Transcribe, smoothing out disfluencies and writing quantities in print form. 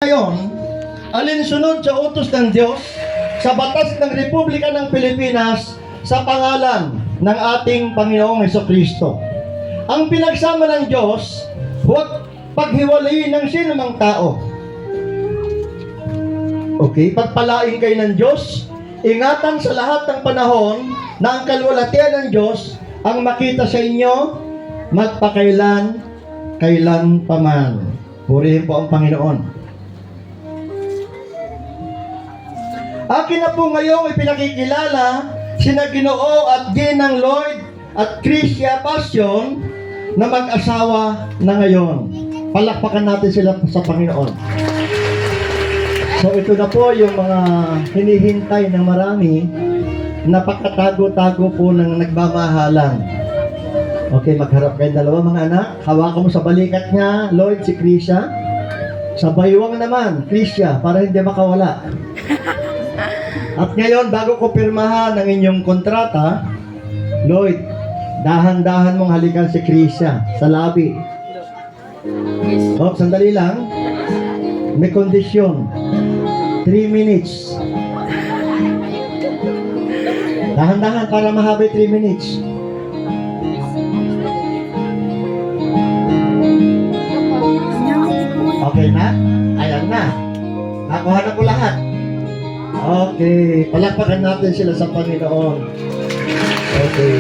Ngayon, alinsunod sa utos ng Diyos sa batas ng Republika ng Pilipinas sa pangalan ng ating Panginoong Hesukristo. Ang pinagsama ng Diyos, huwag paghiwalayin ng sinumang tao. Okay, pagpalain kayo ng Diyos, ingatan sa lahat ng panahon na ang kalwalhatian ng Diyos ang makita sa inyo magpakailan, kailan paman. Purihin po ang Panginoon. Akin na po ngayong ipinakikilala sina Ginoo at Ginang Lloyd at Chrisia Passion na mag-asawa na ngayon. Palakpakan natin sila sa Panginoon. So ito na po yung mga hinihintay ng marami, napakatago-tago po ng nagmamahalan. Okay, magharap kayo dalawa mga anak. Hawakan mo sa balikat niya, Lloyd, si Chrisia. Sa baywang naman, Chrisia, para hindi makawala. At ngayon, bago ko pirmahan ang inyong kontrata, Lloyd, dahan-dahan mong halikan si Chrisia sa labi. Oh, sandali lang. May kondisyon. 3 minutes. Dahan-dahan para mahabi 3 minutes. Okay na? Ayan na. Nakuha na ko lahat. Okay. Palakpakan natin sila sa Panginoon. Okay.